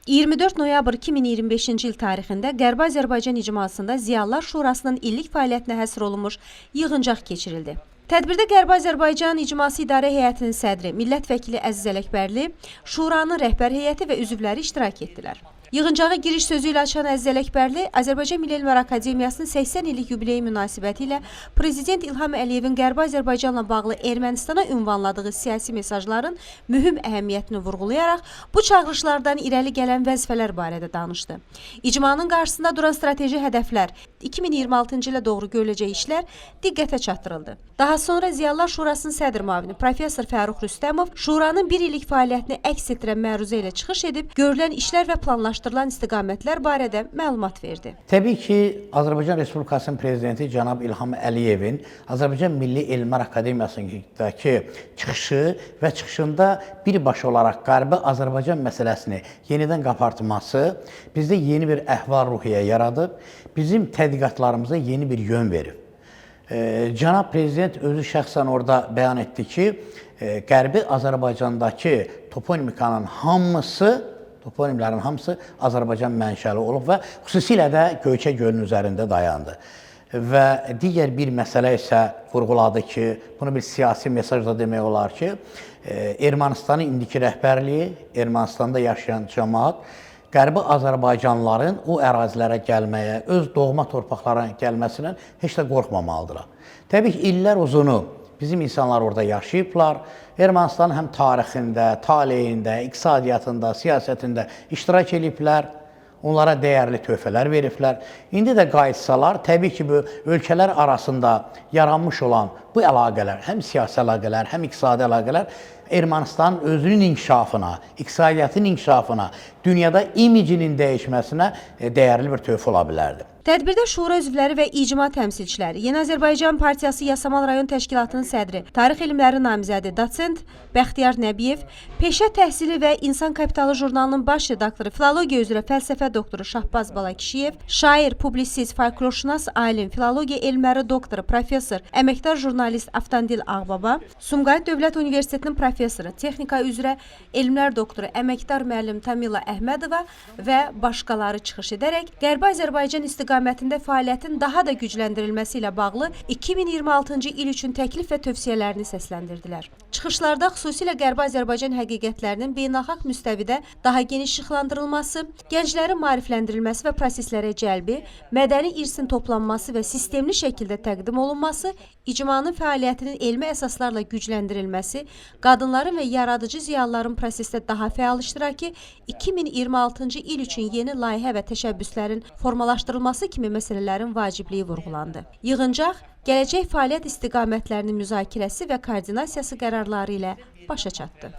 24 noyabr 2025-ci il tarixində Qərbi Azərbaycan icmasında Ziyalılar Şurasının illik fəaliyyətinə həsr olunmuş yığıncaq keçirildi. Tədbirdə Qərbi Azərbaycan İcması İdarə Heyətinin sədri, millət vəkili Əziz Ələkbərli, Şuranın rəhbər heyəti və üzvləri iştirak etdilər. Yığıncağı giriş sözü ilə açan Əziz Ələkbərli, Azərbaycan Milli Elmlər Akademiyasının 80 illik yubileyi münasibəti ilə Prezident İlham Əliyevin Qərbi Azərbaycanla bağlı Ermənistana ünvanladığı siyasi mesajların mühüm əhəmiyyətini vurğulayaraq bu çağırışlardan irəli gələn vəzifələr barədə danışdı. İcmanın qarşısında duran strateji hədəflər, 2026-cı ilə doğru görüləcək işlər diqqətə çatdırıldı. Daha sonra Ziyalılar Şurasının sədr müavini Professor Fəruq Rüstəmov Şuranın bir illik fəaliyyətini əks etdirən məruzə ilə çıxış edib, görülən işlər və planlaşdırılan istiqamətlər barədə məlumat verdi. Təbii ki, Azərbaycan Respublikasının Prezidenti cənab İlham Əliyevin Azərbaycan Milli Elmlər Akademiyasındakı çıxışı və çıxışında birbaşa olaraq Qərbi Azərbaycan məsələsini yenidən qabartması bizdə yeni bir əhval-ruhiyyə yaradıb, bizim tədqiqatlarımıza yeni bir yön verib. Cənab Prezident özü şəxsən orada bəyan etdi ki, Qərbi Azərbaycandakı toponimikanın toponimlərin hamısı Azərbaycan mənşəli olub və xüsusilə də Göyçə gölünün üzərində dayandı. Və digər bir məsələ isə vurğuladı ki, bunu bir siyasi mesaj da demək olar ki, Ermənistanın indiki rəhbərliyi, Ermənistanda yaşayan cəmaat, Qərbi Azərbaycanlıların o ərazilərə gəlməyə, öz doğma torpaqlarına gəlməsindən heç də qorxmamalıdırlar. Təbii ki, illər uzunu bizim insanlar orada yaşayıblar. Ermənistanın həm tarixində, taleyində, iqtisadiyyatında, siyasətində iştirak ediblər. Onlara dəyərli töhfələr veriblər. İndi də qayıtsalar, təbii ki, bu ölkələr arasında yaranmış olan bu əlaqələr, həm siyasi əlaqələr, həm iqtisadi əlaqələr Ermənistanın özünün inkişafına, iqtisadiyyatın inkişafına, dünyada imicinin dəyişməsinə dəyərli bir töhfə ola bilərdi. Tədbirdə şura üzvləri və icma təmsilçiləri, Yeni Azərbaycan Partiyası Yasamal rayon təşkilatının sədri, tarix elmləri namizədi Doçent Bəxtiyar Nəbiyev, Peşə Təhsili və İnsan Kapitalı jurnalının baş redaktoru, filologiya üzrə fəlsəfə doktoru Şahbaz Balakişiyev, şair, publisist, folklorşünas, alim, filologiya elmləri doktoru, professor, əməkdar jurnalist Avtandil Ağbaba, Sumqayıt Dövlət Universitetinin professoru, texnika üzrə elmlər doktoru, əməkdar müəllim Tamila Əhmədova və başqaları çıxış edərək Qərbi Azərbaycan istiqamətində fəaliyyətin daha da gücləndirilməsi ilə bağlı 2026-cı il üçün təklif və tövsiyələrini səsləndirdilər. Çıxışlarda xüsusilə Qərbi Azərbaycan həqiqətlərinin beynəlxalq müstəvidə daha geniş işıqlandırılması, gənclərin maarifləndirilməsi və proseslərə cəlbi, mədəni irsin toplanması və sistemli şəkildə təqdim olunması, icmanın fəaliyyətinin elmi əsaslarla gücləndirilməsi, qadınların və yaradıcı ziyalıların prosesdə daha fəal iştirakı, 2026-cı il üçün yeni layihə və təşəbbüslərin formalaşdırılması kimi məsələlərin vacibliyi vurğulandı. Yığıncaq, gələcək fəaliyyət istiqamətlərinin müzakirəsi və koordinasiyası qərarları ilə başa çatdı.